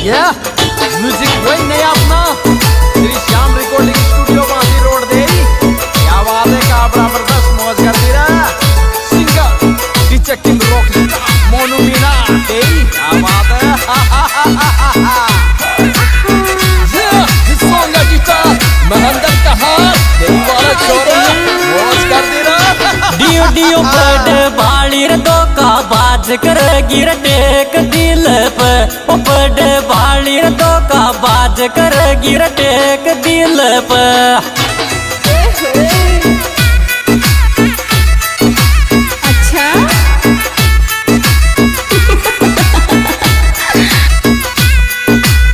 या म्यूजिक वही नहीं अपना Shri Shyam recording studio Bansi road दे। क्या बात है, का जबरदस्त मौज कर दी रहा singer teacher king rock Monu Meena दे। क्या बात है महेंद्र कहा वाला शोरूम मौज कर दी रहा। डियो डियो बड़े बाली रे दो का बाज कर गिर टेक दिल पे। ओ बड़े बाली रे दो का बाज कर गिर टेक दिल पे। अच्छा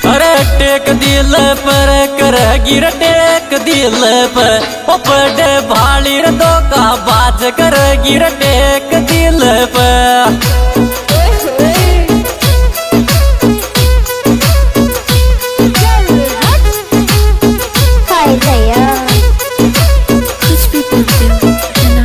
अरे टेक दिल पर कर गिर टेक दिल पर। ओ बड़े बाली रे दो का बाज कर गिर टेक दिल पर। कुछ भी बोलते हो है ना।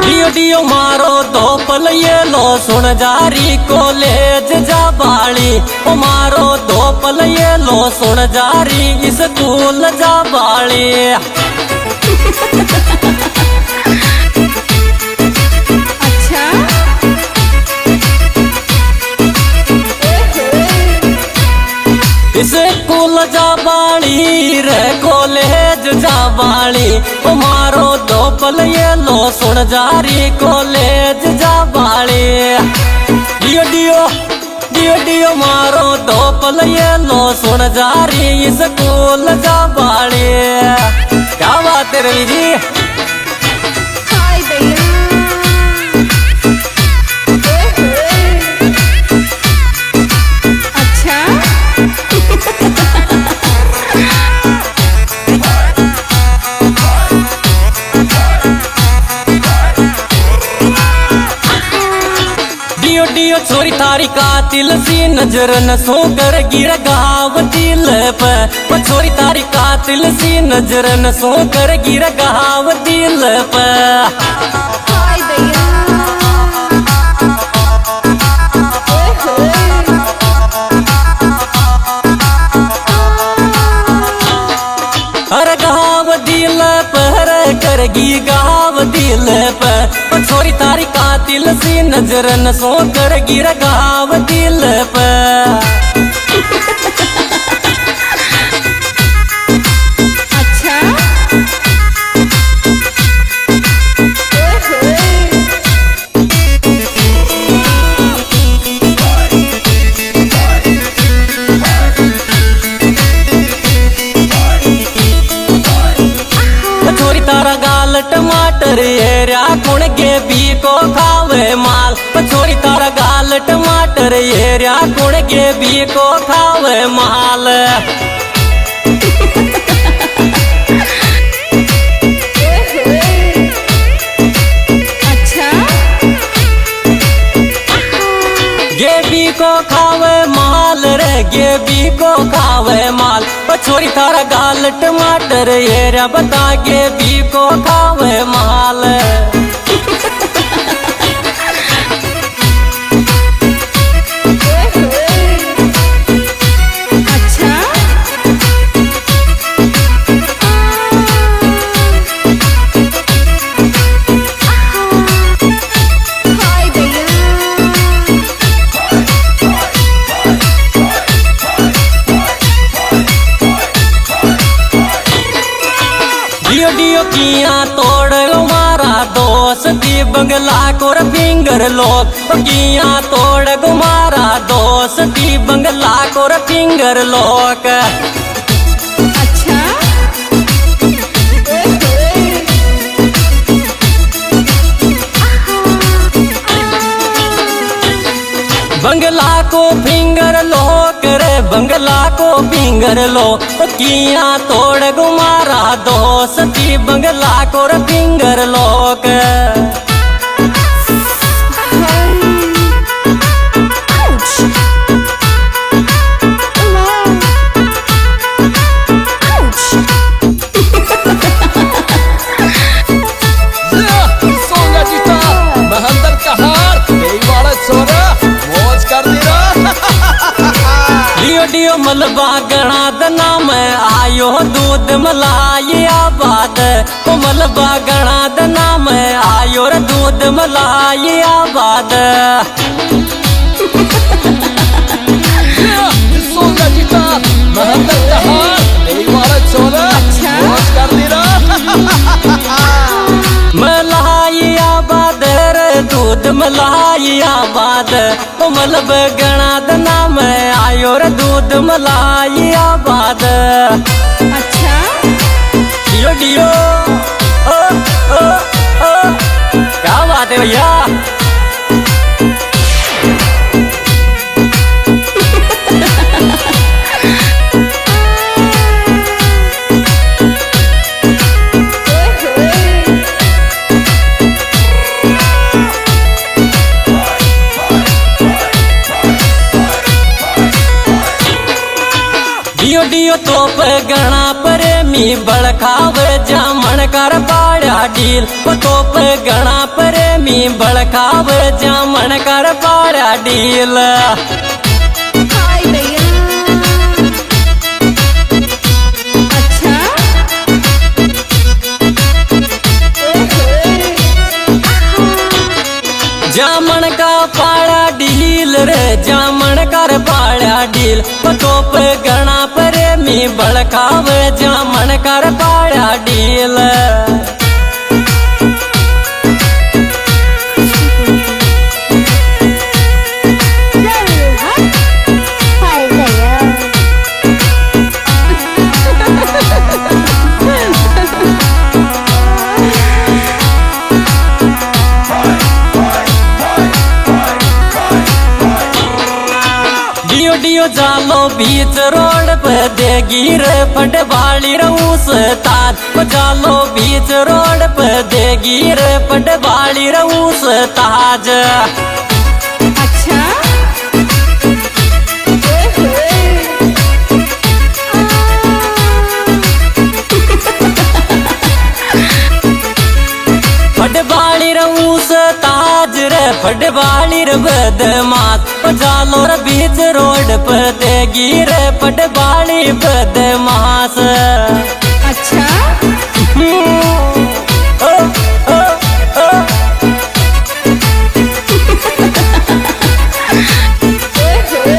डियो डियो मारो दो पल ये लो सुन जारी कॉलेज जा बाली। ओ मारो दो पल ये लो सुन जारी स्कूल जा बाली। अच्छा स्कूल जा बाली रे कॉलेज जा बाली। ओ मारो दो पल ये लो सुन जारी कॉलेज जा बाली। डियो डियो डियो डियो मारो दो पल ये लो सुन जारी स्कूल जा बाली। क्या बात है रवि जी। हाय भैया। अच्छा डियो डियो छोरी तारी कातिल सी नजर न सो कर गिर गाव दिल पे। ओ छोरी तारी कातिल सी नजर न सो कर गिर गाव दिल पे। हाय भैया। हर गाव दिल पर करगी गाव दिल पर। ओ छोरी तारी कातिल सी नजर न सो कर गिर गाव दिल पर। अच्छा छोरी तारा गाल टमाटर येरा कुण के बी को खावे माल। छोरी तारा गाल टमाटर येरा कुण के बी को खावे माल। अच्छा गेबी को खावे माल रे गेबी को खावे माल। छोरी तारा गाल टमाटर येरा बता गेबी को खावे माल। अच्छा हाय भैया। डियो डियो किया तोड़ मारा दोस्ती बंगला को फिंगर लोग। किया तोड़ गुमारा दोस्ती बंगला को फिंगर लोग। अच्छा बंगला को फिंगर लो करे बंगला को फिंगर लो। किया तोड़ गुमारा दोस्ती बंगला को फिंगर लोग। Ouch! वीडियो मलबा गणा दना में आयो दूध मलाई आबाद ओ मलबा गणा दना में आयो रे दूध मलाई आबाद सोना जीता महंदर जहां यही वाला चोला अच्छा। मौज कर दी रहा मलाई आबाद रे दूध मलाई आबाद ओ मलब गणा दना में आयो रे दूध मलाई आबाद अच्छा डियो डियो ओ ओ ओ क्या बात है भैया डियो डियो तोप गणा प्रेमी बड़खाव जामण कर पाड़ा डील ओ तोप गणा प्रेमी बड़खाव जामण कर पाड़ा डील हाय भैया अच्छा जामण का पाड़ा डील रे जामण कर पाड़ा डील ओ तोप गणा प्रेमी बड़खाव जामण कर पाड़ा डील हाय भैया डियो डियो जालो बीच रोड पे देगी रे पटवाली रूस ताज ओ जालो बीच रोड पे देगी रे पटवाली रूस ताज अच्छा पटवाली रूस ताज रे पटवाली रे बदमाश ओ जालो रे बीच रोड पे देगी रे पटवाली बदमाश अच्छा ओ, ओ, ओ।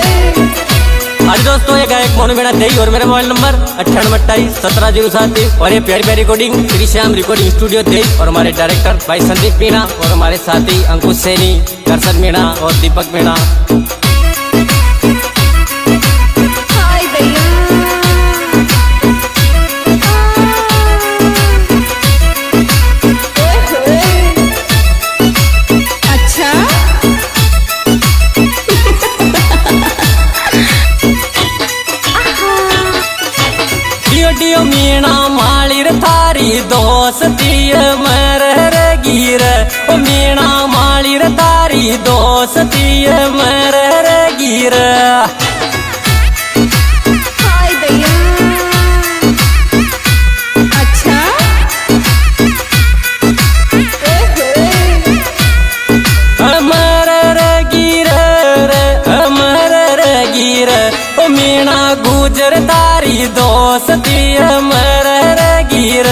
आज दोस्तों ये गायक मोनू मीणा देई और मेरा मोबाइल नंबर 98281707 और ये प्यारी प्यारी recording Shri Shyam recording studio देई और हमारे डायरेक्टर भाई संदीप मीणा और हमारे साथी अंकुश सैनी दर्शन मीणा और दीपक मीणा हाय भैया अच्छा डियो डियो मीणा मालिर थारी दोस्ती मर गिर ओ मीणा मालिर थारी दोस्ती मर गिर हाय भैया अच्छा अमर गिर अमर गिर ओ मीणा गुजर तारी दोस्ती अमर गिर